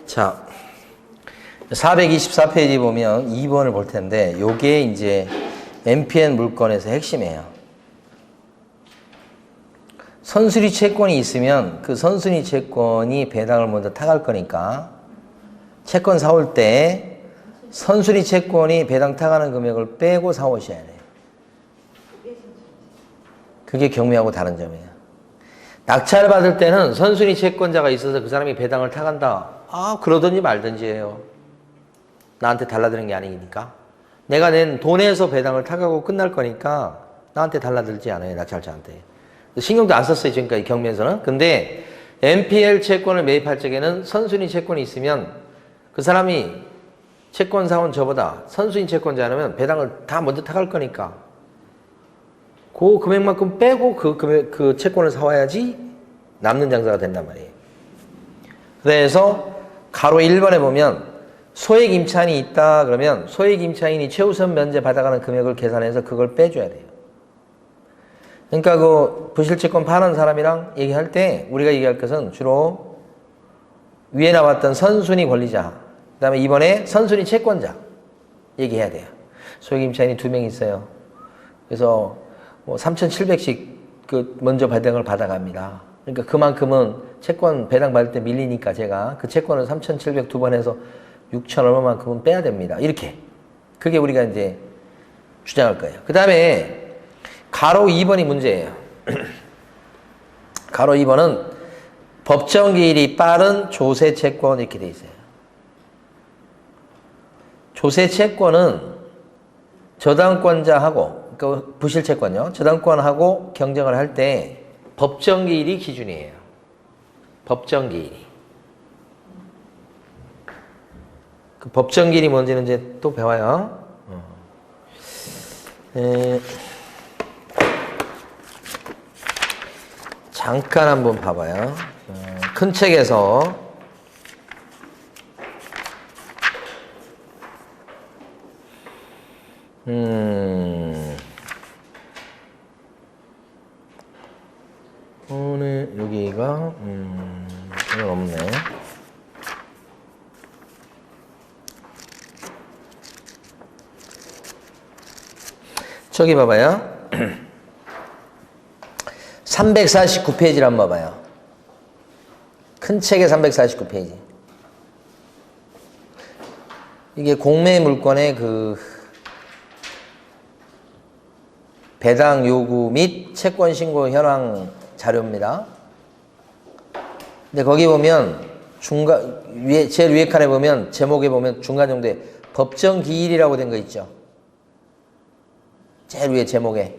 자, 424페이지 보면 2번을 볼 텐데, 요게 이제 MPN 물건에서 핵심이에요. 선순위 채권이 있으면 그 선순위 채권이 배당을 먼저 타갈 거니까, 채권 사올 때 선순위 채권이 배당 타가는 금액을 빼고 사오셔야 돼요. 그게 경매하고 다른 점이에요. 낙찰 받을 때는 선순위 채권자가 있어서 그 사람이 배당을 타간다. 아, 그러든지 말든지 해요. 나한테 달라드는 게 아니니까. 내가 낸 돈에서 배당을 타가고 끝날 거니까 나한테 달라들지 않아요, 낙찰자한테. 신경도 안 썼어요, 지금까지 경매에서는. 근데 NPL 채권을 매입할 적에는 선순위 채권이 있으면 그 사람이 채권 사온 저보다 선순위 채권자라면 배당을 다 먼저 타갈 거니까 그 금액만큼 빼고 그 채권을 사와야지 남는 장사가 된단 말이에요. 그래서 가로 1번에 보면 소액 임차인이 있다 그러면 소액 임차인이 최우선 면제 받아가는 금액을 계산해서 그걸 빼줘야 돼요. 그러니까 그 부실채권 파는 사람이랑 얘기할 때 우리가 얘기할 것은 주로 위에 나왔던 선순위 권리자, 그 다음에 이번에 선순위 채권자 얘기해야 돼요. 소액 임차인이 2명 있어요. 그래서 뭐 3,700씩 그 먼저 배당을 받아갑니다. 그러니까 그만큼은 채권 배당 받을 때 밀리니까 제가 그 채권을 3,700 두 번 해서 6천 얼마만큼은 빼야 됩니다. 이렇게. 그게 우리가 이제 주장할 거예요. 그 다음에 가로 2번이 문제예요. 가로 2번은 법정 기일이 빠른 조세 채권 이렇게 돼 있어요. 조세 채권은 저당권자하고 그 부실 채권요. 저당권하고 경쟁을 할 때 법정 기일이 기준이에요. 법정 기일이. 그 법정 기일이 뭔지는 이제 또 배워요. 잠깐 한번 봐봐요. 큰 책에서 오늘 여기가 이건 없네. 저기 봐봐요. 349페이지를 한번 봐봐요. 큰 책의 349페이지. 이게 공매 물건의 그 배당 요구 및 채권 신고 현황 자료입니다. 근데 거기 보면 제일 위에 칸에 보면 제목에 보면 중간 정도에 법정 기일이라고 된 거 있죠. 제일 위에 제목에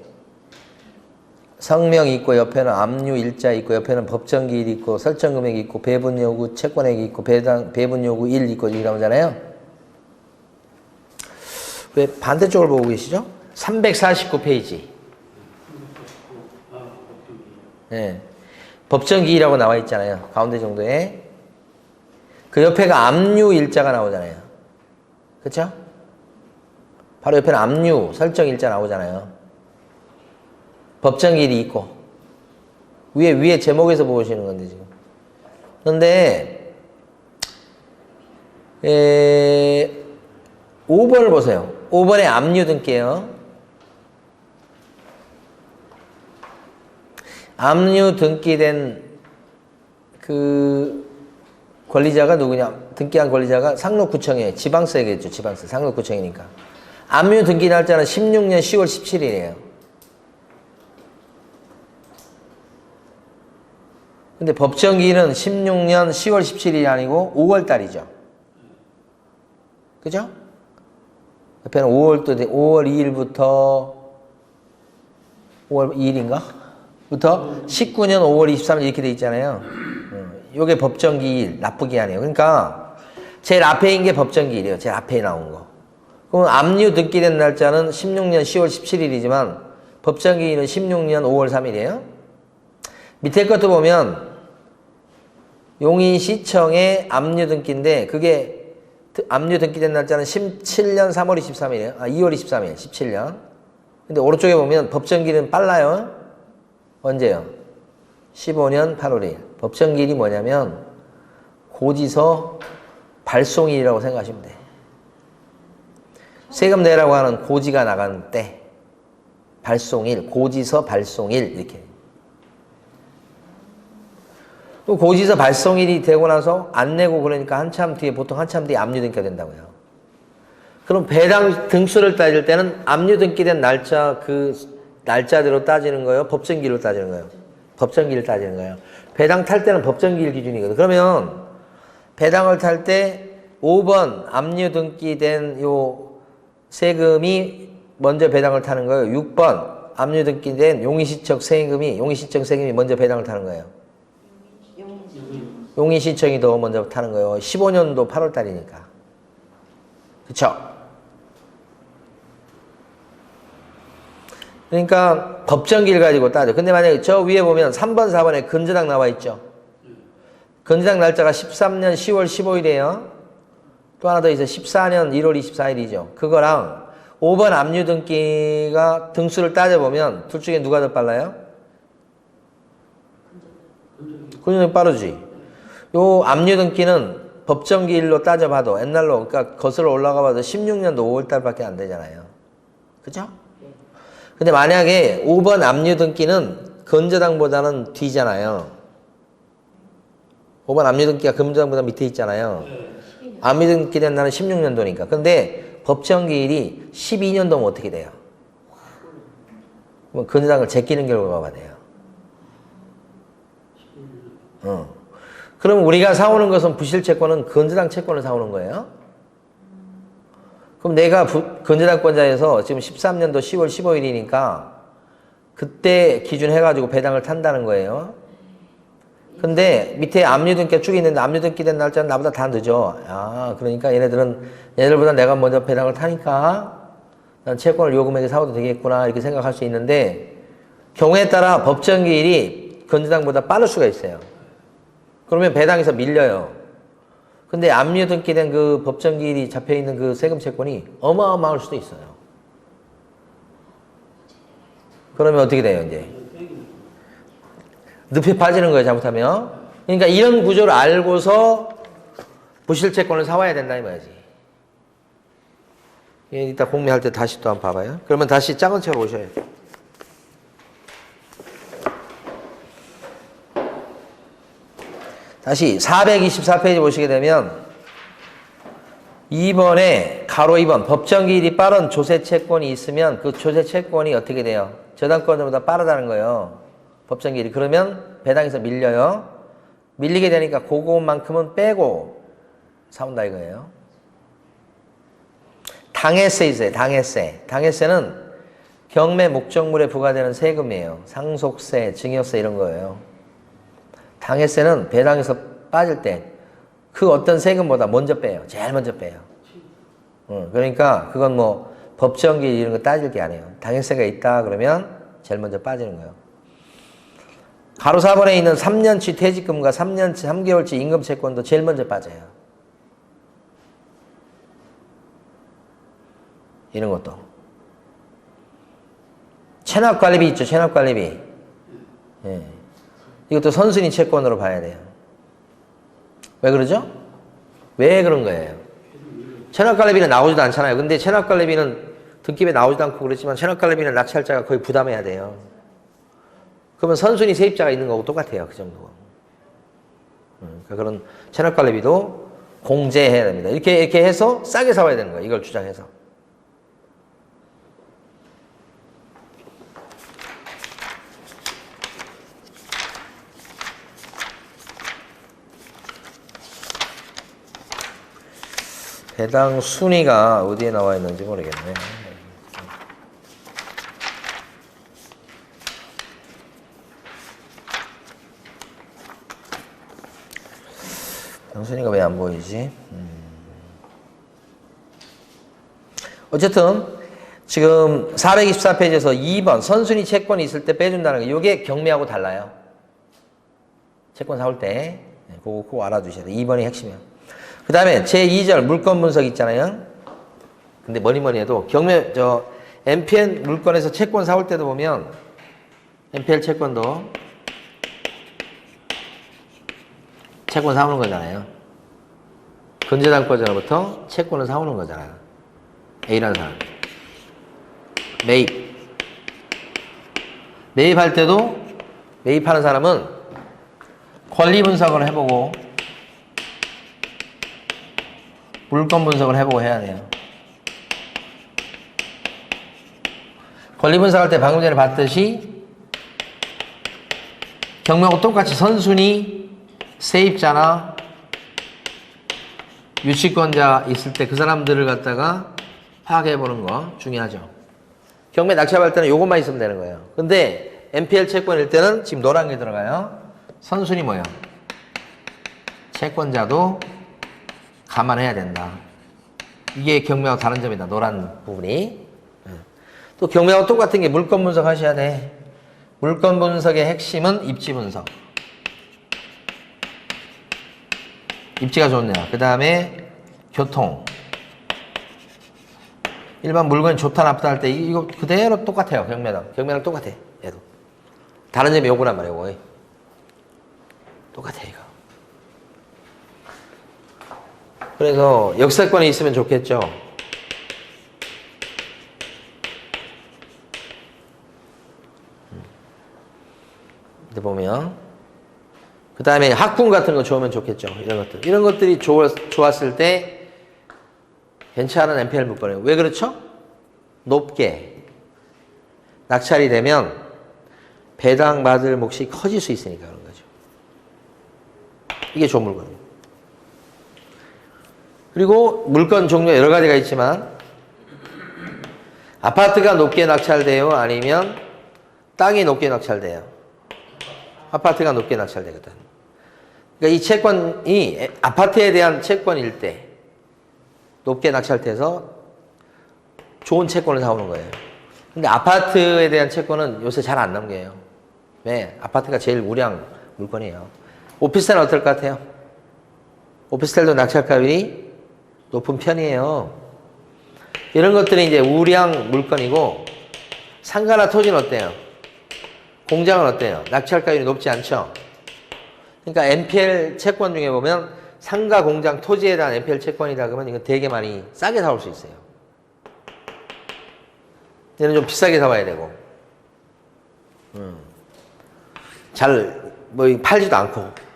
성명이 있고 옆에는 압류 일자 있고 옆에는 법정 기일이 있고 설정 금액이 있고 배분 요구 채권액이 있고 배분 요구 1 있고 이렇게 나오잖아요. 왜 반대쪽을 보고 계시죠? 349페이지. 네. 법정 기일이라고 나와 있잖아요. 가운데 정도에. 그 옆에가 압류 일자가 나오잖아요. 그렇죠? 바로 옆에는 압류 설정 일자 나오잖아요. 법정 기일이 있고 위에 제목에서 보시는 건데 지금. 그런데 5번을 보세요. 5번에 압류 등기예요. 압류 등기된 그 권리자가 누구냐? 등기한 권리자가 상록구청이에요. 지방세겠죠. 지방세. 상록구청이니까. 압류 등기 날짜는 16년 10월 17일이에요. 근데 법정기일은 16년 10월 17일이 아니고 5월 달이죠. 그죠? 옆에는 5월 2일부터 5월 2일인가? 부터 19년 5월 23일 이렇게 돼 있잖아요. 요게 법정기일, 납부기한이에요. 그러니까 제일 앞에 있는 게 법정기일이에요. 제일 앞에 나온 거. 그럼 압류 등기된 날짜는 16년 10월 17일이지만 법정기일은 16년 5월 3일이에요. 밑에 것도 보면 용인시청의 압류 등기인데 그게 압류 등기된 날짜는 17년 3월 23일이에요. 2월 23일, 17년. 근데 오른쪽에 보면 법정기일은 빨라요. 언제요? 15년 8월 1일. 법정기일이 뭐냐면 고지서 발송일이라고 생각하시면 돼. 세금 내라고 하는 고지가 나가는 때 발송일, 고지서 발송일 이렇게. 또 고지서 발송일이 되고 나서 안 내고 그러니까 한참 뒤에 보통 한참 뒤에 압류등기가 된다고요. 그럼 배당 등수를 따질 때는 압류등기된 날짜 그 날짜대로 따지는 거예요? 법정기일로 따지는 거예요? 법정기일 따지는 거예요. 배당 탈 때는 법정기일 기준이거든. 그러면 배당을 탈 때 5번 압류등기된 요 세금이 먼저 배당을 타는 거예요. 6번 압류등기된 용의시청 세금이 먼저 배당을 타는 거예요. 용의시청이 더 먼저 타는 거예요. 15년도 8월 달이니까. 그쵸? 그러니까 법정기일 가지고 따져. 근데 만약에 저 위에 보면 3번, 4번에 근저당 나와 있죠. 근저당 날짜가 13년 10월 15일이에요. 또 하나 더 있어요. 14년 1월 24일이죠. 그거랑 5번 압류등기가 등수를 따져보면 둘 중에 누가 더 빨라요? 근저당이 빠르지. 요 압류등기는 법정기일로 따져봐도 옛날로 그러니까 거슬러 올라가봐도 16년도 5월달밖에 안 되잖아요. 그죠? 근데 만약에 5번 압류등기는 근저당보다는 뒤잖아요. 5번 압류등기가 근저당보다 밑에 있잖아요. 압류등기 된 날은 16년도니까. 근데 법정기일이 12년도면 어떻게 돼요? 그럼 근저당을 제끼는 결과가 돼요. 그럼 우리가 사오는 것은 부실채권은 근저당 채권을 사오는 거예요. 그럼 내가 근저당권자에서 지금 13년도 10월 15일이니까 그때 기준 해가지고 배당을 탄다는 거예요. 근데 밑에 압류등기가 쭉 있는데 압류등기 된 날짜는 나보다 다 늦어. 아, 그러니까 얘네들보다 내가 먼저 배당을 타니까 난 채권을 요 금액에 사오도 되겠구나 이렇게 생각할 수 있는데 경우에 따라 법정기일이 근저당보다 빠를 수가 있어요. 그러면 배당에서 밀려요. 근데 압류등기된 그 법정기일이 잡혀있는 그 세금 채권이 어마어마할 수도 있어요. 그러면 어떻게 돼요, 이제? 늪에 빠지는 거예요, 잘못하면. 그러니까 이런 구조를 알고서 부실채권을 사와야 된다, 이 말이지. 이따 공매할 때 다시 또 한번 봐봐요. 그러면 다시 작은 책으로 오셔야 돼요. 다시 424페이지 보시게 되면 2번에 가로 2번 법정기일이 빠른 조세채권이 있으면 그 조세채권이 어떻게 돼요? 저당권보다 빠르다는 거예요. 법정기일이. 그러면 배당에서 밀려요. 밀리게 되니까 그것만큼은 빼고 사온다 이거예요. 당해세 있어요. 당해세. 당해세는 경매 목적물에 부과되는 세금이에요. 상속세, 증여세 이런 거예요. 당해세는 배당에서 빠질 때 그 어떤 세금보다 먼저 빼요. 제일 먼저 빼요. 그러니까 그건 뭐 법정기일 이런 거 따질 게 아니에요. 당해세가 있다 그러면 제일 먼저 빠지는 거예요. 가로 4번에 있는 3년치 퇴직금과 3년치 3개월치 임금채권도 제일 먼저 빠져요. 이런 것도. 체납관리비 있죠. 체납관리비. 예. 이것도 선순위 채권으로 봐야 돼요. 왜 그러죠? 왜 그런 거예요? 체납관리비는 나오지도 않잖아요. 근데 체납관리비는 등기부에 나오지도 않고 그렇지만 체납관리비는 낙찰자가 거의 부담해야 돼요. 그러면 선순위 세입자가 있는 거하고 똑같아요. 그 정도. 그러니까 그런 체납관리비도 공제해야 됩니다. 이렇게 해서 싸게 사와야 되는 거예요. 이걸 주장해서. 배당 순위가 어디에 나와 있는지 모르겠네. 배당 순위가 왜 안 보이지? 어쨌든 지금 424페이지에서 2번 선순위 채권이 있을 때 빼준다는 거 이게 경매하고 달라요. 채권 사올 때 그거 알아두셔야 돼요. 2번이 핵심이에요. 그 다음에 제2절 물권 분석 있잖아요. 근데 뭐니 해도 MPN 물건에서 채권 사올 때도 보면 MPL 채권도 채권 사오는 거잖아요. 건재당권자로부터 채권을 사오는 거잖아. A라는 사람. 매입. 매입할 때도 매입하는 사람은 권리 분석을 해보고 물권 분석을 해보고 해야 돼요. 권리 분석할 때 방금 전에 봤듯이 경매하고 똑같이 선순위, 세입자나 유치권자 있을 때 그 사람들을 갖다가 파악해보는 거 중요하죠. 경매 낙찰할 때는 이것만 있으면 되는 거예요. 근데 NPL 채권일 때는 지금 노란 게 들어가요. 선순위 뭐예요? 채권자도 감안해야 된다. 이게 경매하고 다른 점이다. 노란 부분이. 또 경매하고 똑같은 게 물권 분석 하셔야 돼. 물권 분석의 핵심은 입지 분석. 입지가 좋네요. 그 다음에 교통. 일반 물건이 좋다 나쁘다 할 때 이거 그대로 똑같아요. 경매랑. 경매랑 똑같아. 얘도. 다른 점이 요거란 말이에요. 요거. 똑같아 이거. 그래서 역세권이 있으면 좋겠죠. 이제 보면 그 다음에 학군 같은 거 좋으면 좋겠죠. 이런 것들. 이런 것들이 좋았을 때 괜찮은 NPL 물건이에요. 왜 그렇죠? 높게 낙찰이 되면 배당받을 몫이 커질 수 있으니까 그런 거죠. 이게 좋은 물건이에요. 그리고 물건 종류 여러 가지가 있지만 아파트가 높게 낙찰돼요? 아니면 땅이 높게 낙찰돼요? 아파트가 높게 낙찰되거든. 그러니까 이 채권이 아파트에 대한 채권일 때 높게 낙찰돼서 좋은 채권을 사오는 거예요. 근데 아파트에 대한 채권은 요새 잘 안 넘겨요. 왜? 아파트가 제일 우량 물건이에요. 오피스텔은 어떨 것 같아요? 오피스텔도 낙찰가율이 높은 편이에요. 이런 것들이 이제 우량 물건이고, 상가나 토지는 어때요? 공장은 어때요? 낙찰가율이 높지 않죠? 그러니까 NPL 채권 중에 보면 상가, 공장, 토지에 대한 NPL 채권이다 그러면 이거 되게 많이 싸게 사올 수 있어요. 얘는 좀 비싸게 사와야 되고, 뭐 팔지도 않고.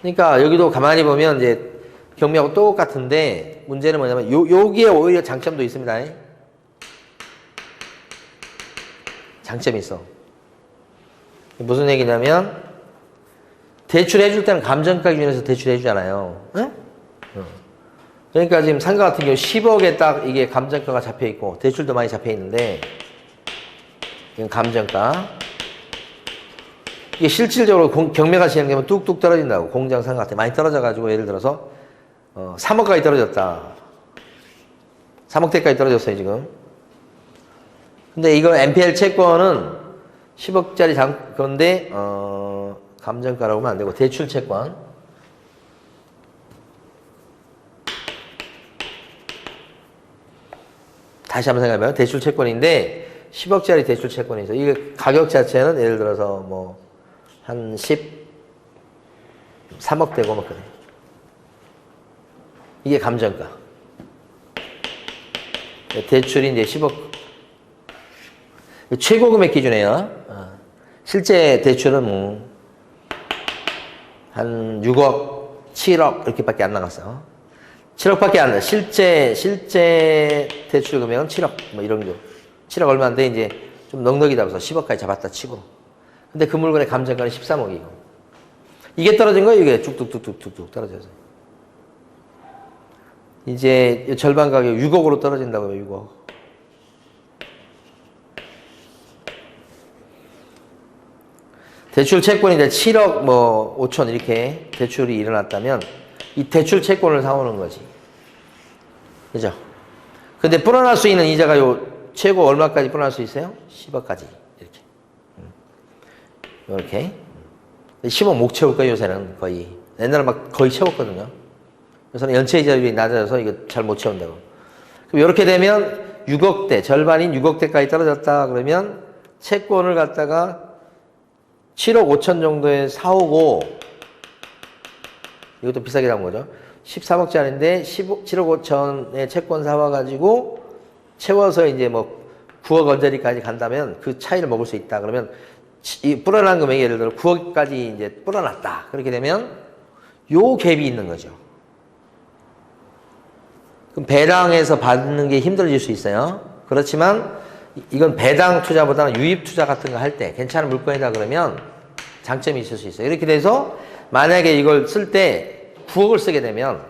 그러니까 여기도 가만히 보면 이제 경매하고 똑같은데 문제는 뭐냐면 여기에 오히려 장점도 있습니다. 장점이 있어. 무슨 얘기냐면 대출해 줄 때는 감정가 기준에서 대출해 주잖아요. 응? 그러니까 지금 상가 같은 경우 10억에 딱 이게 감정가가 잡혀 있고 대출도 많이 잡혀 있는데 이건 감정가. 이게 실질적으로 경매가 진행되면 뚝뚝 떨어진다고. 공장 상가 같은 많이 떨어져가지고 예를 들어서 3억까지 떨어졌다. 3억대까지 떨어졌어요 지금. 근데 이거 NPL 채권은 10억짜리 건데 감정가라고 하면 안 되고 대출 채권. 다시 한번 생각해봐요. 대출 채권인데 10억짜리 대출 채권이 있어. 이게 가격 자체는 예를 들어서 뭐 한 13억 되고 뭐 그래. 이게 감정가. 대출이 이제 10억. 최고 금액 기준이에요. 실제 대출은 뭐 한 6억, 7억 이렇게밖에 안 나갔어요. 7억밖에 안 나. 실제 대출 금액은 7억 뭐 이런 거. 7억 얼마인데 이제 좀 넉넉이다 그래서 10억까지 잡았다 치고. 근데 그 물건의 감정가는 13억이고. 이게 떨어진 거예요. 이게 쭉쭉쭉쭉쭉 떨어져서. 이제 절반 가격 6억으로 떨어진다고요. 6억. 대출 채권이 이제 7억 뭐 5천 이렇게 대출이 일어났다면 이 대출 채권을 사오는 거지. 그죠? 근데 불어날 수 있는 이자가 요 최고 얼마까지 불어날 수 있어요? 10억까지. 이렇게. 이렇게. 10억 못 채울 거예요, 요새는 거의. 옛날에 막 거의 채웠거든요. 요새는 연체 이자율이 낮아져서 이거 잘 못 채운다고. 그럼 이렇게 되면 6억대, 절반인 6억대까지 떨어졌다 그러면 채권을 갖다가 7억 5천 정도에 사오고 이것도 비싸게 나온 거죠. 13억짜리인데 7억 5천에 채권 사와가지고 채워서 이제 뭐 9억 언저리까지 간다면 그 차이를 먹을 수 있다. 그러면 이 불어난 금액이 예를 들어 9억까지 이제 불어났다. 그렇게 되면 요 갭이 있는 거죠. 그럼 배당에서 받는 게 힘들어질 수 있어요. 그렇지만 이건 배당 투자보다는 유입 투자 같은 거 할 때 괜찮은 물건이다 그러면 장점이 있을 수 있어요. 이렇게 돼서 만약에 이걸 쓸 때 9억을 쓰게 되면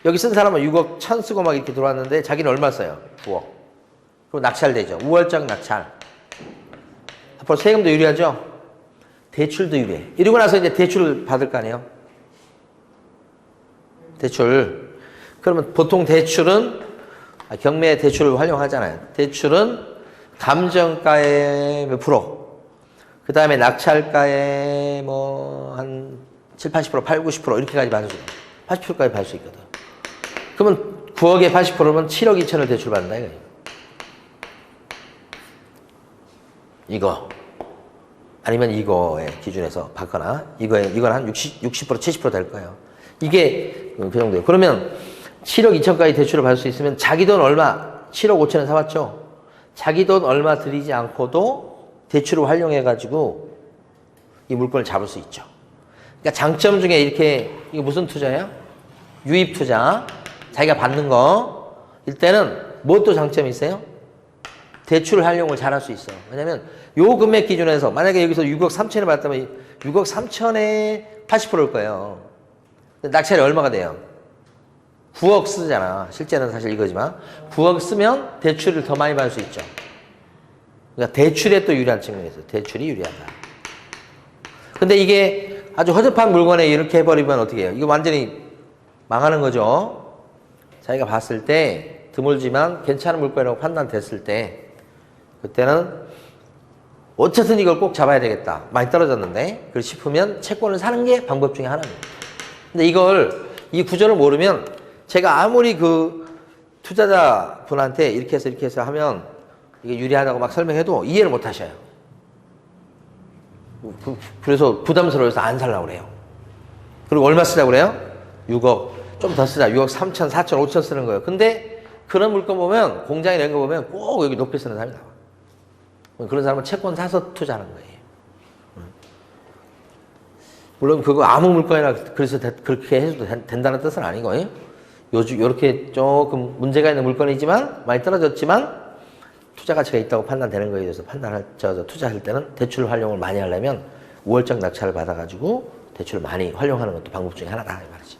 여기 쓴 사람은 6억 1천 쓰고 막 이렇게 들어왔는데 자기는 얼마 써요? 9억. 그리고 낙찰되죠. 우월적 낙찰. 앞으로 세금도 유리하죠? 대출도 유리해. 이러고 나서 이제 대출을 받을 거 아니에요? 대출. 그러면 보통 대출은 경매 대출을 활용하잖아요. 대출은 감정가의 몇 프로, 그 다음에 낙찰가의 뭐 한 7, 80%, 8, 90% 이렇게까지 받을 수 있어요. 80%까지 받을 수 있거든. 그러면 9억에 80%면 7억 2천을 대출 받는다 이거예요. 이거 아니면 이거의 기준에서 받거나 이건 한 60%, 70%될 거예요. 이게 그 정도예요. 그러면 7억 2천까지 대출을 받을 수 있으면 자기 돈 얼마 7억 5천에 사왔죠. 자기 돈 얼마 들이지 않고도 대출을 활용해가지고 이 물건을 잡을 수 있죠. 그러니까 장점 중에 이렇게 이거 무슨 투자예요? 유입 투자. 자기가 받는 거. 이때는 뭐 또 장점이 있어요? 대출 활용을 잘 할 수 있어요. 왜냐면 요 금액 기준에서 만약에 여기서 6억 3천에 받았다면 6억 3천에 80%일 거예요. 낙찰이 얼마가 돼요? 9억 쓰잖아. 실제는 사실 이거지만 9억 쓰면 대출을 더 많이 받을 수 있죠. 그러니까 대출에 또 유리한 측면이 있어요. 대출이 유리하다. 근데 이게 아주 허접한 물건에 이렇게 해버리면 어떻게 해요? 이거 완전히 망하는 거죠. 자기가 봤을 때 드물지만 괜찮은 물건이라고 판단됐을 때 그때는 어쨌든 이걸 꼭 잡아야 되겠다. 많이 떨어졌는데 그렇게 싶으면 채권을 사는 게 방법 중에 하나입니다. 근데 이 구조를 모르면 제가 아무리 그 투자자 분한테 이렇게 해서 하면 이게 유리하다고 막 설명해도 이해를 못 하셔요. 그래서 부담스러워서 안 살라고 그래요. 그리고 얼마 쓰자고 그래요? 6억. 좀 더 쓰자. 6억 3천, 4천, 5천 쓰는 거예요. 근데 그런 물건 보면, 공장이나 이런 거 보면 꼭 여기 높게 쓰는 사람이 나와요. 그런 사람은 채권 사서 투자하는 거예요. 물론 그거 아무 물건이나 그래서 그렇게 해도 된다는 뜻은 아니고, 요즘 이렇게 조금 문제가 있는 물건이지만 많이 떨어졌지만 투자 가치가 있다고 판단되는 거에 대해서 투자할 때는 대출 활용을 많이 하려면 우월적 낙찰을 받아가지고 대출을 많이 활용하는 것도 방법 중에 하나다 이 말이지.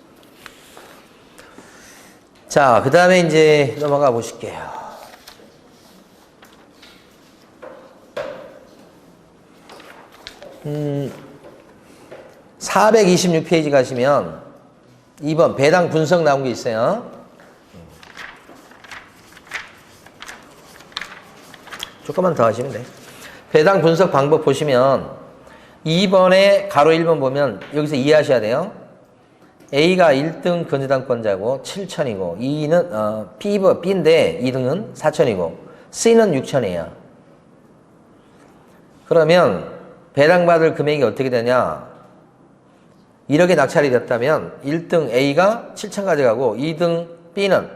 자, 그 다음에 이제 넘어가 보실게요. 426페이지 가시면 2번 배당 분석 나온 게 있어요. 조금만 더 하시면 돼. 배당 분석 방법 보시면 2번에 가로 1번 보면 여기서 이해하셔야 돼요. A가 1등 근저당권자고 7천이고 B인데 2등은 4천이고 C는 6천이에요. 그러면 배당받을 금액이 어떻게 되냐? 1억에 낙찰이 됐다면 1등 A가 7천 가져가고 2등 B는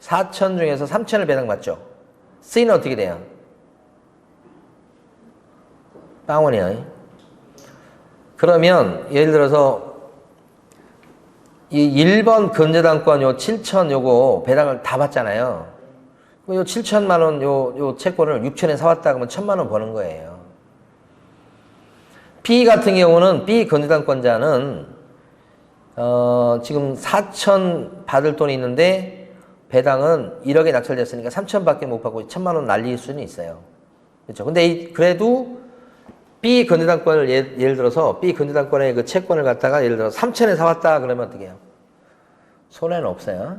4천 중에서 3천을 배당받죠. C는 어떻게 돼요? 빵원이야. 그러면 예를 들어서 이 1번 근저당권 요 7천 요거 배당을 다 받잖아요. 요 7천만 원 요 채권을 6천에 사왔다 그러면 1,000만 원 버는 거예요. B 같은 경우는 B 근저당권자는 지금 4천 받을 돈이 있는데 배당은 1억에 낙찰됐으니까 3천밖에 못 받고 1,000만 원 날릴 수는 있어요. 그렇죠? 근데 그래도 B 근저당권을 예를 들어서 B 근저당권의 그 채권을 갖다가 예를 들어 3천에 사왔다 그러면 어떻게 해요? 손해는 없어요.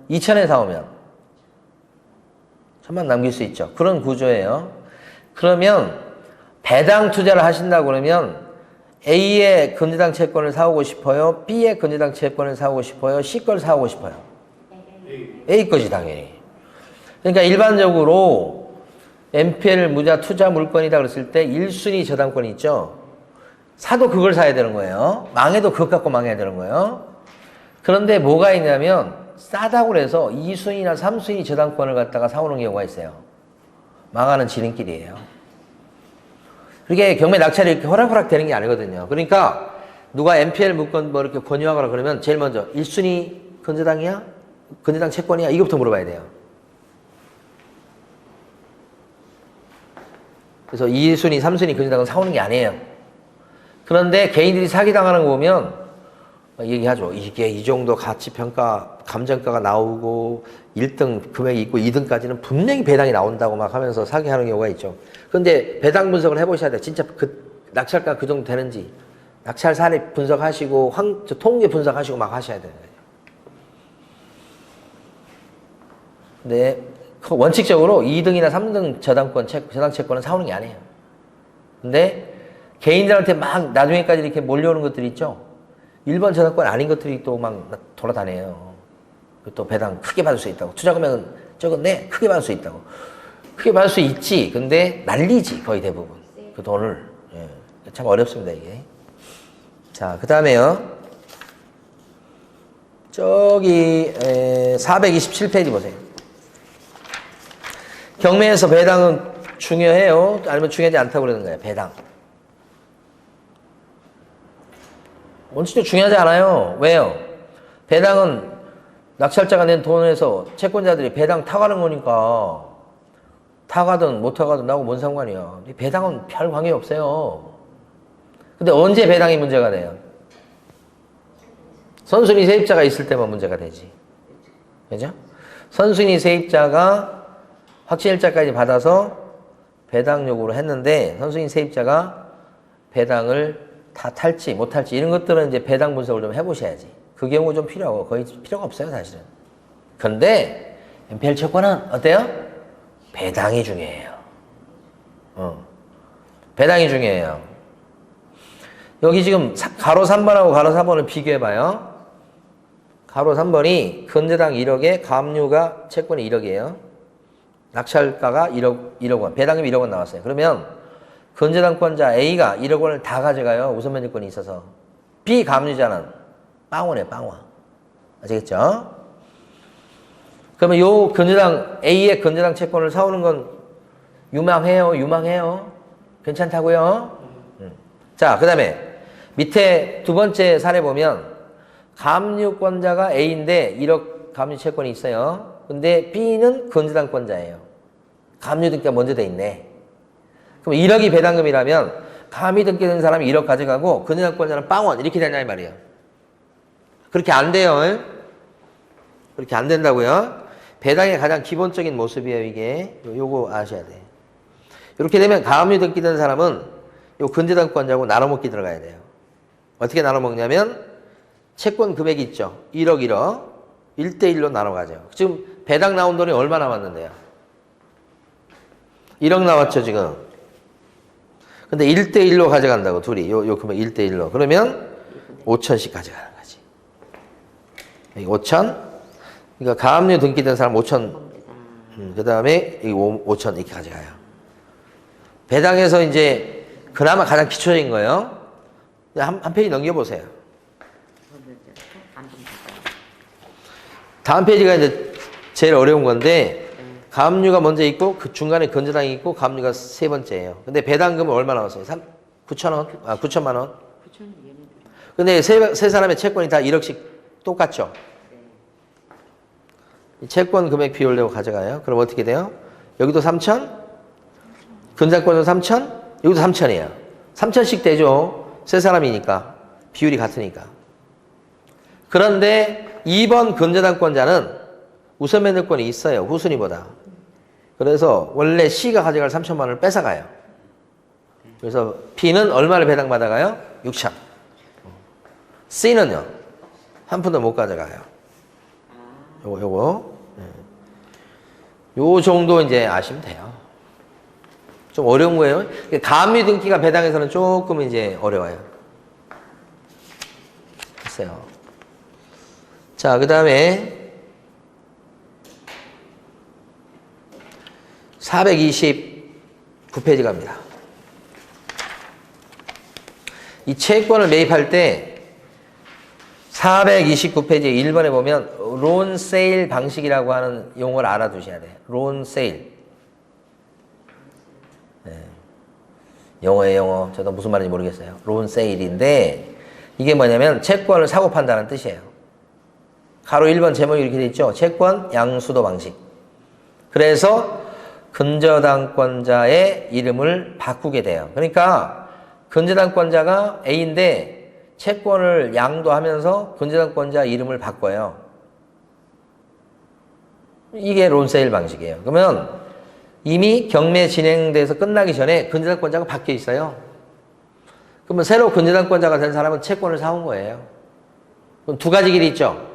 2천에 사오면 1,000만 남길 수 있죠. 그런 구조예요. 그러면 배당 투자를 하신다고 그러면 A의 근저당 채권을 사오고 싶어요? B의 근저당 채권을 사오고 싶어요? C 걸 사오고 싶어요? A 거지 당연히. 그러니까 일반적으로 NPL 무자 투자 물건이다 그랬을 때 1순위 저당권이 있죠. 사도 그걸 사야 되는 거예요. 망해도 그것 갖고 망해야 되는 거예요. 그런데 뭐가 있냐면 싸다고 해서 2순위나 3순위 저당권을 갖다가 사오는 경우가 있어요. 망하는 지름길이에요. 그게 경매 낙찰이 이렇게 호락호락 되는 게 아니거든요. 그러니까 누가 MPL 물건 뭐 이렇게 권유하거나 그러면 제일 먼저 1순위 근저당이야? 근저당 채권이야? 이거부터 물어봐야 돼요. 그래서 2순위, 3순위 근저당은 사오는 게 아니에요. 그런데 개인들이 사기당하는 거 보면 얘기하죠. 이게 이 정도 가치평가, 감정가가 나오고 1등 금액이 있고 2등까지는 분명히 배당이 나온다고 막 하면서 사기하는 경우가 있죠. 그런데 배당 분석을 해보셔야 돼요. 진짜 그 낙찰가 그 정도 되는지. 낙찰 사례 분석하시고 통계 분석하시고 막 하셔야 돼요. 근데 원칙적으로 2등이나 3등 저당 채권은 사오는 게 아니에요. 근데 개인들한테 막 나중에까지 이렇게 몰려오는 것들이 있죠. 1번 저당권 아닌 것들이 또 막 돌아다녀요. 또 배당 크게 받을 수 있다고. 투자 금액은 적은데 크게 받을 수 있다고. 크게 받을 수 있지. 근데 날리지 거의 대부분. 그 돈을. 예. 참 어렵습니다 이게. 자, 그 다음에요. 저기 427페이지 보세요. 경매에서 배당은 중요해요? 아니면 중요하지 않다고 그러는 거예요? 배당. 원칙적으로 중요하지 않아요. 왜요? 배당은 낙찰자가 낸 돈에서 채권자들이 배당 타가는 거니까 타가든 못 타가든 나하고 뭔 상관이야. 배당은 별 관계 없어요. 근데 언제 배당이 문제가 돼요? 선순위 세입자가 있을 때만 문제가 되지. 그죠? 선순위 세입자가 확신일자까지 받아서 배당 요구를 했는데 선순위 세입자가 배당을 다 탈지 못 탈지 이런 것들은 이제 배당 분석을 좀 해보셔야지. 그 경우 좀 필요하고 거의 필요가 없어요 사실은. 그런데 MPL 채권은 어때요? 배당이 중요해요. 배당이 중요해요. 여기 지금 가로 3번하고 가로 4번을 비교해봐요. 가로 3번이 근저당 1억에 가압류가 채권이 1억이에요. 낙찰가가 1억 원, 배당금이 1억 원 나왔어요. 그러면 근저당권자 A가 1억 원을 다 가져가요. 우선 면제권이 있어서. B 가압류자는 빵원이에요, 빵원. 아시겠죠? 그러면 요 근저당 A의 근저당 채권을 사오는 건 유망해요. 괜찮다고요? 자, 그 다음에 밑에 두 번째 사례 보면 가압류권자가 A인데 1억 가압류 채권이 있어요. 근데 B는 근저당권자예요. 가압류 등기가 먼저 돼 있네. 그럼 1억이 배당금이라면 가압류 등기 된 사람이 1억 가져가고 근저당권자는 빵원 이렇게 되냐 이 말이에요. 그렇게 안 돼요. 그렇게 안 된다고요. 배당의 가장 기본적인 모습이에요 이게. 요거 아셔야 돼. 이렇게 되면 가압류 등기 된 사람은 요 근저당권자하고 나눠먹기 들어가야 돼요. 어떻게 나눠먹냐면 채권 금액이 있죠. 1억 1대1로 나눠가죠. 지금 배당 나온 돈이 얼마 남았는데요? 1억 나왔죠 지금. 근데 1대1로 가져간다고 둘이 요 금액 1대1로. 그러면 5천씩 가져가는 거지. 5천. 그러니까 가압류 등기된 사람 5천. 그 다음에 5천 이렇게 가져가요. 배당에서 이제 그나마 가장 기초적인 거예요. 한 페이지 넘겨보세요. 다음 페이지가 이제 제일 어려운 건데 가압류가 먼저 있고 그 중간에 근저당이 있고 가압류가 세 번째예요. 근데 배당금은 얼마 나왔어요? 9천원? 9천만 원? 근데 세 사람의 채권이 다 1억씩 똑같죠? 채권 금액 비율 내고 가져가요. 그럼 어떻게 돼요? 여기도 3천? 근저당권은 3천? 여기도 3천이에요. 3천씩 되죠. 세 사람이니까. 비율이 같으니까. 그런데 2번 근저당권자는 우선 면제권이 있어요. 후순위보다. 그래서 원래 C가 가져갈 3천만 원을 뺏어가요. 그래서 B는 얼마를 배당받아가요? 6천. C는요. 한 푼도 못 가져가요. 요거. 요 정도 이제 아시면 돼요. 좀 어려운 거예요. 가압류 등기가 배당에서는 조금 이제 어려워요. 됐어요. 자, 그 다음에 429페이지 갑니다. 이 채권을 매입할 때 429페이지 1번에 보면 론 세일 방식이라고 하는 용어를 알아두셔야 돼요. 론 세일. 네. 영어예요, 영어. 저도 무슨 말인지 모르겠어요. 론 세일인데 이게 뭐냐면 채권을 사고 판다는 뜻이에요. 가로 1번 제목이 이렇게 돼 있죠. 채권 양수도 방식. 그래서 근저당권자의 이름을 바꾸게 돼요. 그러니까 근저당권자가 A인데 채권을 양도하면서 근저당권자 이름을 바꿔요. 이게 론세일 방식이에요. 그러면 이미 경매 진행돼서 끝나기 전에 근저당권자가 바뀌어 있어요. 그러면 새로 근저당권자가 된 사람은 채권을 사온 거예요. 그럼 두 가지 길이 있죠.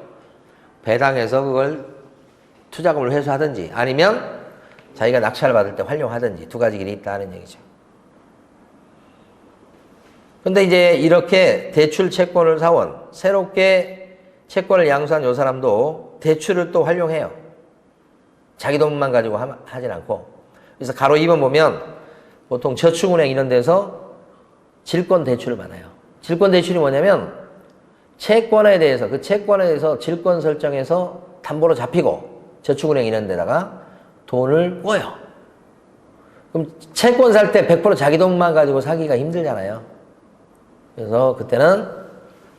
배당해서 그걸 투자금을 회수하든지 아니면 자기가 낙찰을 받을 때 활용하든지 두 가지 길이 있다는 얘기죠. 근데 이제 이렇게 대출 채권을 사온 새롭게 채권을 양수한 요 사람도 대출을 또 활용해요. 자기 돈만 가지고 하진 않고. 그래서 가로 2번 보면 보통 저축은행 이런 데서 질권 대출을 받아요. 질권 대출이 뭐냐면 채권에 대해서 그 채권에 대해서 질권 설정해서 담보로 잡히고 저축은행 이런 데다가 돈을 꿔요. 그럼 채권 살 때 100% 자기 돈만 가지고 사기가 힘들잖아요. 그래서 그때는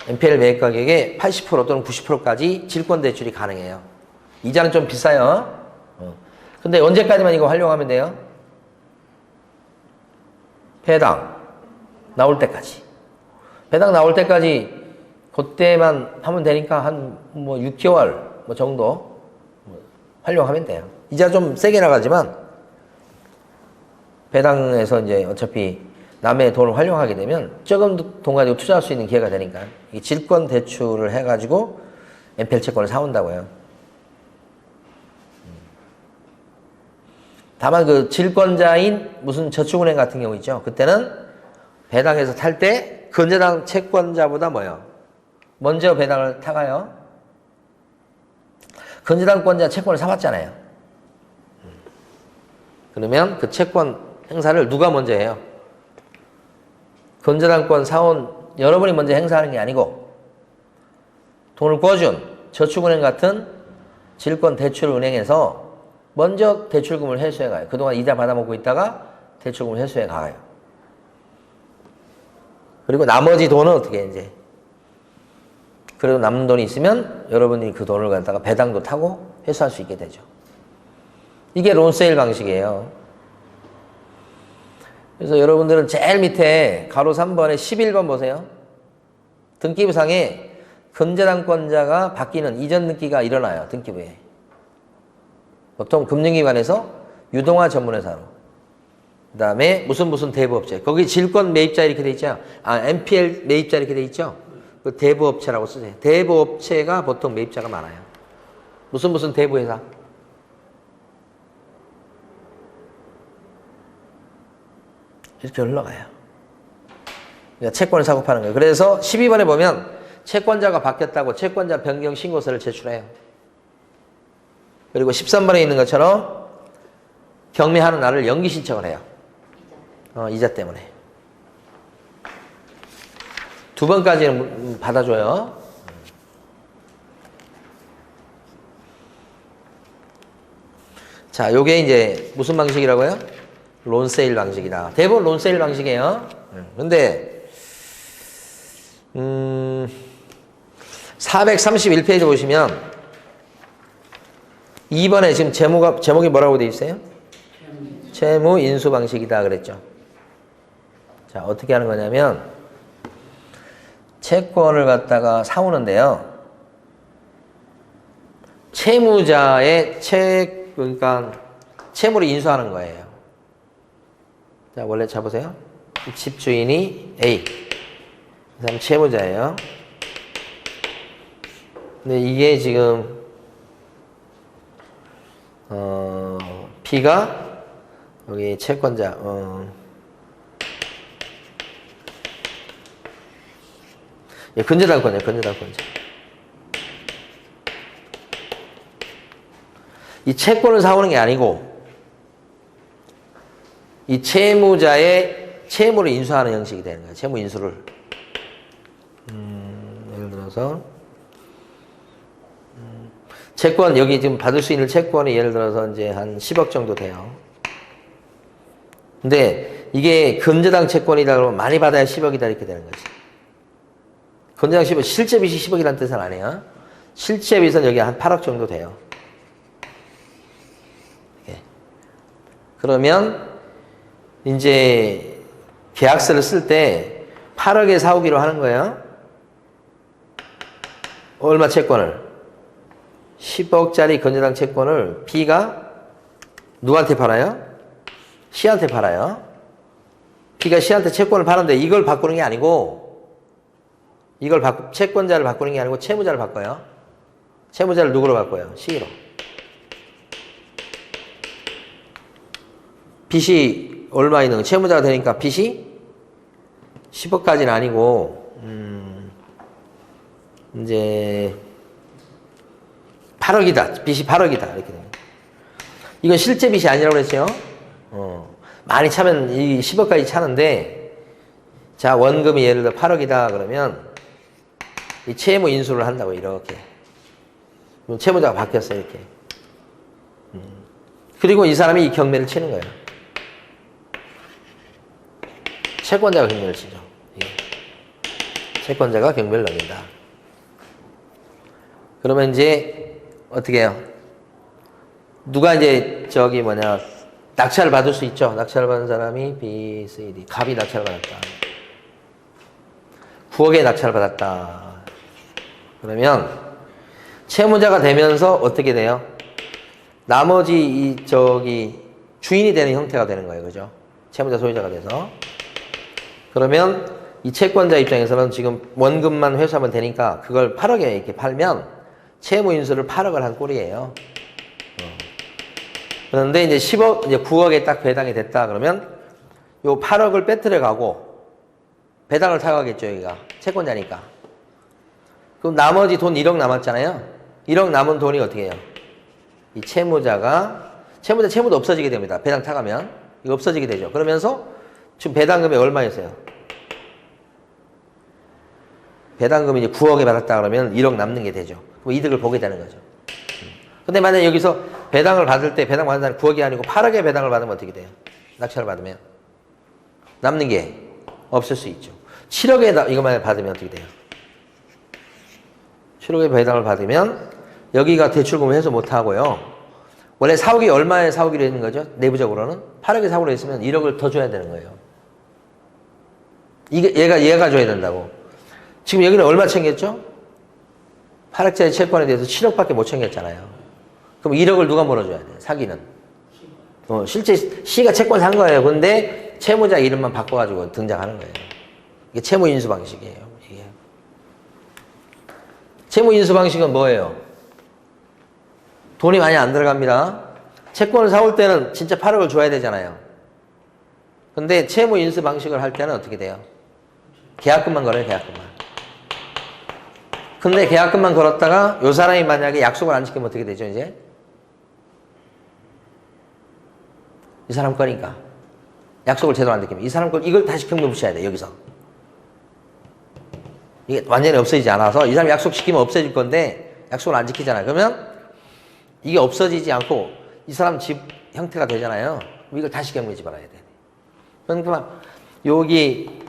NPL 매입 가격의 80% 또는 90%까지 질권 대출이 가능해요. 이자는 좀 비싸요. 근데 언제까지만 이거 활용하면 돼요? 배당 나올 때까지. 배당 나올 때까지 그때만 하면 되니까 한 뭐 6개월 뭐 정도 활용하면 돼요. 이자 좀 세게 나가지만 배당에서 이제 어차피 남의 돈을 활용하게 되면 조금 돈 가지고 투자할 수 있는 기회가 되니까 이 질권 대출을 해가지고 NPL 채권을 사온다고요. 다만 그 질권자인 무슨 저축은행 같은 경우 있죠. 그때는 배당에서 탈 때 근저당 채권자보다 뭐요? 먼저 배당을 타가요. 근저당권자 채권을 사봤잖아요. 그러면 그 채권 행사를 누가 먼저 해요? 근저당권 사온 여러분이 먼저 행사하는 게 아니고 돈을 꿔준 저축은행 같은 질권 대출은행에서 먼저 대출금을 회수해 가요. 그동안 이자 받아먹고 있다가 대출금을 회수해 가요. 그리고 나머지 돈은 어떻게 해, 이제 그래도 남는 돈이 있으면 여러분이 그 돈을 갖다가 배당도 타고 회수할 수 있게 되죠. 이게 론세일 방식이에요. 그래서 여러분들은 제일 밑에 가로 3번에 11번 보세요. 등기부상에 근저당권자가 바뀌는 이전 등기가 일어나요. 등기부에. 보통 금융기관에서 유동화 전문회사로. 그 다음에 무슨 대부업체. 거기 질권 매입자 이렇게 돼 있죠. NPL 매입자 이렇게 돼 있죠. 그 대부업체라고 쓰세요. 대부업체가 보통 매입자가 많아요. 무슨 대부회사. 이렇게 흘러가요. 그러니까 채권을 사고 파는 거예요. 그래서 12번에 보면 채권자가 바뀌었다고 채권자 변경 신고서를 제출해요. 그리고 13번에 있는 것처럼 경매하는 날을 연기 신청을 해요. 이자 때문에. 두 번까지는 받아줘요. 자, 요게 이제 무슨 방식이라고요? 론세일 방식이다. 대부분 론세일 방식이에요. 근데 431페이지 보시면 2번에 지금 제목이 뭐라고 되어 있어요? 채무 인수 방식이다 그랬죠. 자, 어떻게 하는 거냐면 채권을 갖다가 사오는데요. 채무자의 그러니까 채무를 인수하는 거예요. 자, 원래 잡으세요. 집주인이 A. 그 다음 채무자예요. 근데 이게 지금, B가 여기 채권자, 예, 근저당권자, 근저당권자. 이 채권을 사오는 게 아니고, 이 채무자의 채무를 인수하는 형식이 되는 거예요. 채무 인수를. 예를 들어서 채권, 여기 지금 받을 수 있는 채권이 예를 들어서 이제 한 10억 정도 돼요. 근데 이게 근저당 채권이다 그러면 많이 받아야 10억이다 이렇게 되는 거지. 근저당 10억, 실제 빚이 10억이라는 뜻은 아니에요. 실제 빚은 여기 한 8억 정도 돼요. 예. 그러면 이제 계약서를 쓸 때 8억에 사오기로 하는 거예요. 얼마 채권을? 10억짜리 근저당 채권을 B가 누구한테 팔아요? C한테 팔아요. B가 C한테 채권을 파는데 이걸 바꾸는 게 아니고 채권자를 바꾸는 게 아니고 채무자를 바꿔요. 채무자를 누구로 바꿔요? C로. 빚이 얼마 있는 거? 채무자가 되니까 빚이 10억까지는 아니고 이제 8억이다. 빚이 8억이다. 이렇게 됩니다. 이건 실제 빚이 아니라고 그랬죠. 많이 차면 이 10억까지 차는데, 자, 원금이 예를 들어 8억이다 그러면 이 채무 인수를 한다고 이렇게. 그럼 채무자가 바뀌었어요. 이렇게. 그리고 이 사람이 이 경매를 치는 거예요. 채권자가 경매를 치죠. 채권자가 경매를 넘긴다. 그러면 이제 어떻게 해요? 누가 이제 낙찰을 받을 수 있죠. 낙찰을 받은 사람이 B, C, D. 갑이 낙찰을 받았다. 9억에 낙찰을 받았다. 그러면 채무자가 되면서 어떻게 돼요? 나머지 주인이 되는 형태가 되는 거예요. 그죠? 채무자 소유자가 돼서. 그러면 이 채권자 입장에서는 지금 원금만 회수하면 되니까 그걸 8억에 이렇게 팔면 채무 인수를 8억을 한 꼴이에요. 그런데 이제 9억에 딱 배당이 됐다 그러면 요 8억을 빼뜨려 가고 배당을 타가겠죠, 여기가. 채권자니까. 그럼 나머지 돈 1억 남았잖아요. 1억 남은 돈이 어떻게 해요? 이 채무도 없어지게 됩니다. 배당 타가면. 이거 없어지게 되죠. 그러면서 지금 배당금이 얼마였어요? 배당금이 이제 9억에 받았다 그러면 1억 남는 게 되죠. 그럼 이득을 보게 되는 거죠. 근데 만약에 여기서 배당을 받을 때 배당 받는 사람이 9억이 아니고 8억의 배당을 받으면 어떻게 돼요? 낙찰을 받으면 남는 게 없을 수 있죠. 7억에 이것만 받으면 어떻게 돼요? 7억의 배당을 받으면 여기가 대출금 회수 못하고요. 원래 4억이 얼마에 사오기로 했는 거죠? 내부적으로는 8억에 사오기로 했으면 1억을 더 줘야 되는 거예요. 얘가 줘야 된다고. 지금 여기는 얼마 챙겼죠? 8억짜리 채권에 대해서 7억밖에 못 챙겼잖아요. 그럼 1억을 누가 물어줘야 돼요? 사기는. 실제 C가 채권 산 거예요. 근데 채무자 이름만 바꿔가지고 등장하는 거예요. 이게 채무 인수 방식이에요. 이게. 채무 인수 방식은 뭐예요? 돈이 많이 안 들어갑니다. 채권을 사올 때는 진짜 8억을 줘야 되잖아요. 근데 채무 인수 방식을 할 때는 어떻게 돼요? 계약금만 걸어요, 계약금만. 근데 계약금만 걸었다가 요 사람이 만약에 약속을 안 지키면 어떻게 되죠, 이제? 이 사람 거니까. 약속을 제대로 안 지키면. 이 사람 거, 이걸 다시 경매 붙여야 돼, 여기서. 이게 완전히 없어지지 않아서 이 사람이 약속 지키면 없어질 건데 약속을 안 지키잖아요. 그러면 이게 없어지지 않고 이 사람 집 형태가 되잖아요. 이걸 다시 경매 집어넣어야 돼. 그러니까 여기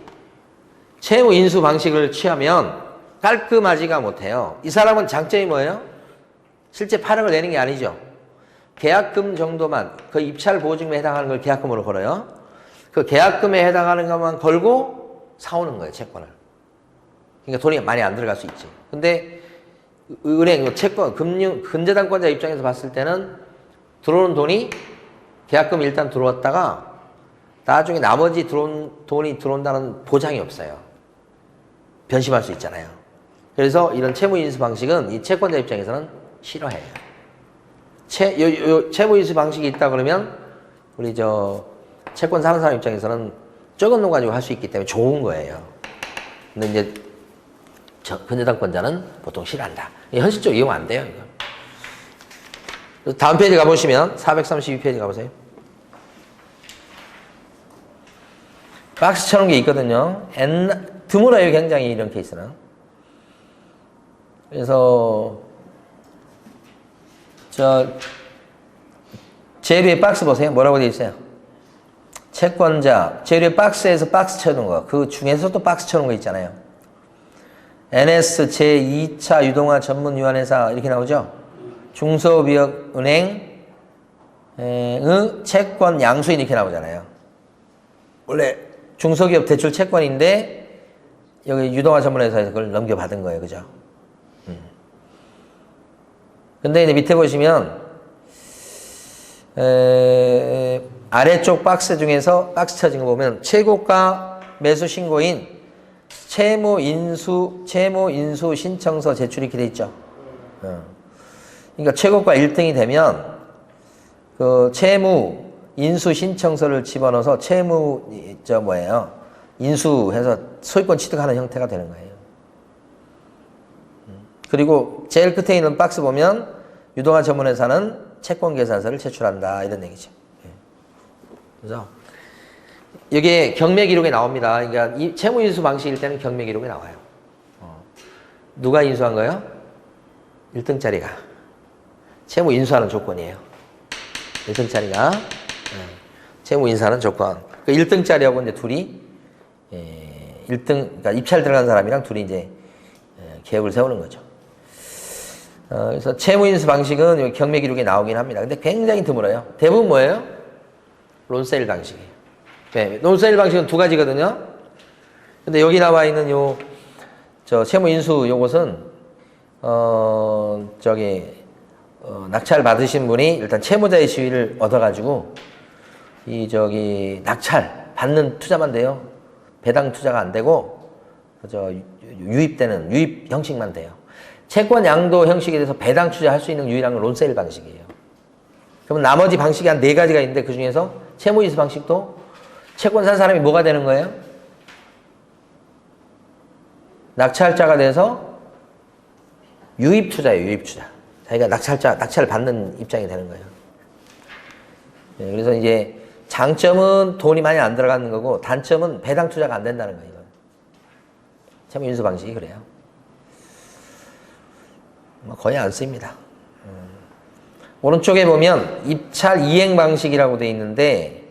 채무 인수 방식을 취하면 깔끔하지가 못해요. 이 사람은 장점이 뭐예요? 실제 8억을 내는 게 아니죠. 계약금 정도만, 그 입찰 보증금에 해당하는 걸 계약금으로 걸어요. 그 계약금에 해당하는 것만 걸고 사오는 거예요, 채권을. 그러니까 돈이 많이 안 들어갈 수 있지. 근데 은행, 채권, 근저당권자 입장에서 봤을 때는 들어오는 돈이 계약금이 일단 들어왔다가 나중에 나머지 돈이 들어온다는 보장이 없어요. 변심할 수 있잖아요. 그래서 이런 채무 인수 방식은 이 채권자 입장에서는 싫어해요. 채무 인수 방식이 있다 그러면 우리 채권 사는 사람 입장에서는 적은 돈 가지고 할 수 있기 때문에 좋은 거예요. 근데 이제 근저당권자는 보통 싫어한다. 현실적으로 이용 안 돼요, 이거. 다음 페이지 가보시면 432페이지 가보세요. 박스처럼 게 있거든요. 드물어요, 굉장히 이런 케이스는. 그래서 저 재료의 박스 보세요. 뭐라고 되어 있어요? 채권자, 재료의 박스에서 박스 쳐놓은 거. 그 중에서 또 박스 쳐놓은 거 있잖아요. NS 제2차 유동화 전문 유한회사 이렇게 나오죠? 중소기업은행의 채권 양수인 이렇게 나오잖아요. 원래 중소기업 대출 채권인데 여기 유동화 전문회사에서 그걸 넘겨받은 거예요. 그죠? 근데 이제 밑에 보시면 아래쪽 박스 중에서 박스 쳐진 거 보면 최고가 매수 신고인 채무 인수 신청서 제출 이렇게 돼 있죠. 그러니까 최고가 1등이 되면 그 채무 인수 신청서를 집어넣어서 채무 인수해서 소유권 취득하는 형태가 되는 거예요. 그리고 제일 끝에 있는 박스 보면 유동화 전문회사는 채권 계산서를 제출한다 이런 얘기죠. 그래서 여기에 경매 기록에 나옵니다. 그러니까 이 채무 인수 방식일 때는 경매 기록에 나와요. 누가 인수한 거예요? 1등짜리가. 채무 인수하는 조건이에요. 1등짜리가 채무 인수하는 조건. 그 1등짜리하고 이제 둘이 1등, 그러니까 입찰 들어간 사람이랑 둘이 이제 계획을 세우는 거죠. 그래서 채무 인수 방식은 여기 경매 기록에 나오긴 합니다. 근데 굉장히 드물어요. 대부분 뭐예요? 론세일 방식이에요. 네, 론세일 방식은 두 가지거든요. 근데 여기 나와 있는 채무 인수 요것은 낙찰 받으신 분이 일단 채무자의 지위를 얻어가지고 낙찰 받는 투자만 돼요. 배당 투자가 안 되고 유입되는 유입 형식만 돼요. 채권 양도 형식에 대해서 배당 투자할 수 있는 유일한 건 론세일 방식이에요. 그러면 나머지 방식이 한 4가지가 있는데 그 중에서 채무 인수 방식도 채권 산 사람이 뭐가 되는 거예요? 낙찰자가 돼서 유입 투자예요. 유입 투자. 자기가 낙찰을 받는 입장이 되는 거예요. 네, 그래서 이제 장점은 돈이 많이 안 들어가는 거고 단점은 배당 투자가 안 된다는 거예요. 채무 인수 방식이 그래요. 거의 안 씁니다. 오른쪽에 보면 입찰 이행 방식이라고 되어 있는데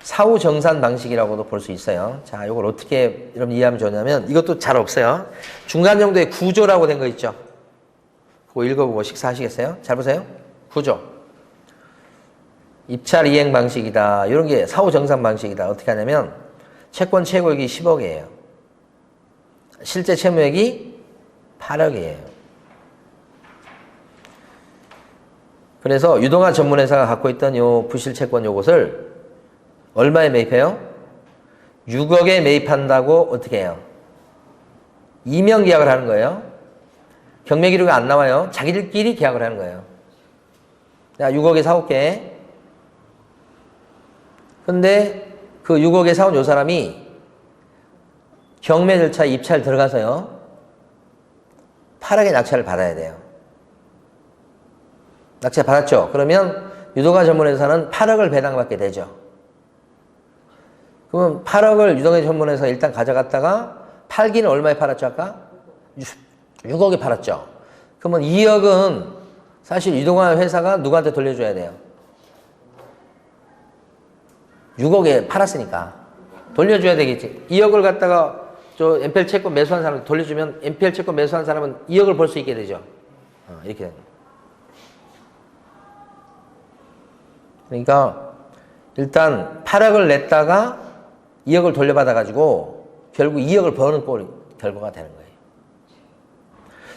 사후 정산 방식이라고도 볼 수 있어요. 자, 이걸 어떻게 여러분 이해하면 좋냐면 이것도 잘 없어요. 중간 정도의 구조라고 된 거 있죠. 그거 읽어보고 식사하시겠어요? 잘 보세요. 구조. 입찰 이행 방식이다. 이런 게 사후 정산 방식이다. 어떻게 하냐면 채권 최고액이 10억이에요. 실제 채무액이 8억이에요. 그래서 유동화 전문회사가 갖고 있던 요 부실채권 요것을 얼마에 매입해요? 6억에 매입한다고 어떻게 해요? 이명계약을 하는 거예요. 경매 기록이 안 나와요. 자기들끼리 계약을 하는 거예요. 야, 6억에 사올게. 근데 그 6억에 사온 요 사람이 경매 절차에 입찰 들어가서요. 8억의 낙찰을 받아야 돼요. 낙찰 받았죠? 그러면 유동화 전문회사는 8억을 배당받게 되죠. 그러면 8억을 유동화 전문회사가 일단 가져갔다가 팔기는 얼마에 팔았죠? 아까? 6억에 팔았죠. 그러면 2억은 사실 유동화 회사가 누구한테 돌려줘야 돼요? 6억에 팔았으니까 돌려줘야 되겠지. 2억을 갖다가 NPL 채권 매수한 사람한테 돌려주면 NPL 채권 매수한 사람은 2억을 벌 수 있게 되죠. 이렇게 됩니다. 그러니까 일단 8억을 냈다가 2억을 돌려받아가지고 결국 2억을 버는 결과가 되는 거예요.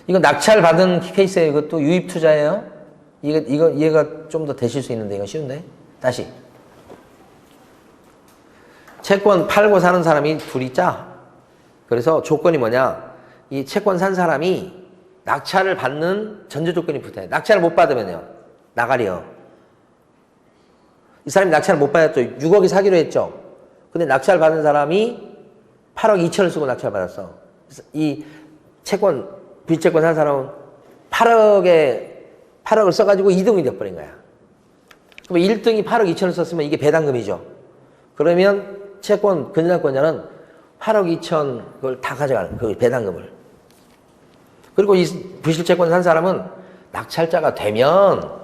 이거 낙찰 받은 케이스에 이것도 유입 투자예요. 이거 이해가 좀 더 되실 수 있는데 이건 쉬운데. 다시. 채권 팔고 사는 사람이 둘이 짜. 그래서 조건이 뭐냐? 이 채권 산 사람이 낙찰을 받는 전제 조건이 붙어요. 낙찰을 못 받으면요. 나가리요. 이 사람이 낙찰을 못 받았죠. 6억이 사기로 했죠. 근데 낙찰 받은 사람이 8억 2천을 쓰고 낙찰 받았어. 이 채권, 빚채권 산 사람은 8억을 써가지고 2등이 돼버린 거야. 그럼 1등이 8억 2천을 썼으면 이게 배당금이죠. 그러면 채권 근저당권자는 8억 2천 그걸 다 가져가는 그 배당금을. 그리고 이 부실채권 산 사람은 낙찰자가 되면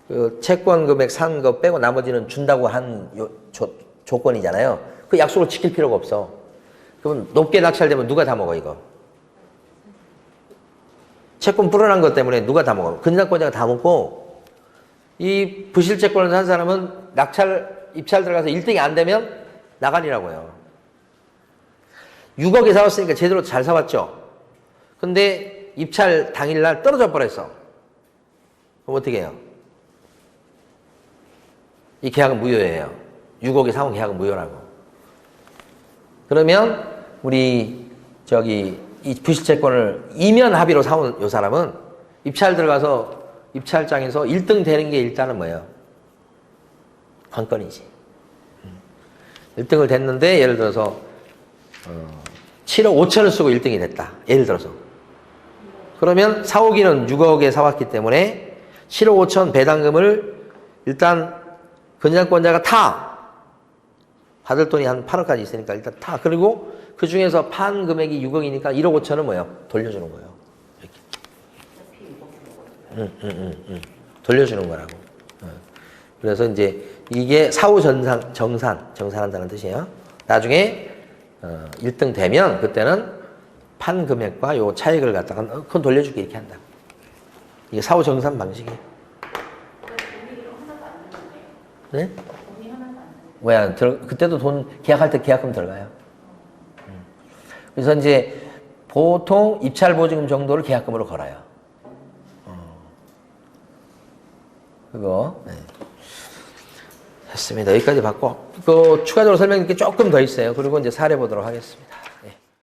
그 채권 금액 산 거 빼고 나머지는 준다고 한 조건이잖아요. 그 약속을 지킬 필요가 없어. 그러면 높게 낙찰되면 누가 다 먹어 이거? 채권 불어난 것 때문에 누가 다 먹어? 근저당권자가 다 먹고 이 부실채권을 산 사람은 입찰 들어가서 1등이 안 되면 나가리라고요. 6억에 사왔으니까 제대로 잘 사왔죠. 근데 입찰 당일날 떨어져 버렸어. 그럼 어떻게 해요? 이 계약은 무효예요. 6억에 사온 계약은 무효라고. 그러면 우리 이 부실채권을 이면 합의로 사온 요 사람은 입찰 들어가서 입찰장에서 1등 되는 게 일단은 뭐예요? 관건이지. 1등을 됐는데 예를 들어서 7억 5천을 쓰고 1등이 됐다. 예를 들어서. 그러면 사오기는 6억에 사왔기 때문에 7억 5천 배당금을 일단 근저당권자가 받을 돈이 한 8억까지 있으니까 일단 그리고 그 중에서 판 금액이 6억이니까 1억 5천은 뭐예요? 돌려주는 거예요. 이렇게. 돌려주는 거라고. 그래서 이제 이게 사후 정산한다는 뜻이에요. 나중에 1등 되면 그때는 판 금액과 요 차익을 갖다가 그건 돌려줄게 이렇게 한다. 이게 사후 정산 방식이에요. 네? 왜? 그때도 계약할 때 계약금 들어가요. 그래서 이제 보통 입찰 보증금 정도를 계약금으로 걸어요. 그거. 네. 됐습니다. 여기까지 받고, 추가적으로 설명드릴 게 조금 더 있어요. 그리고 이제 사례 보도록 하겠습니다.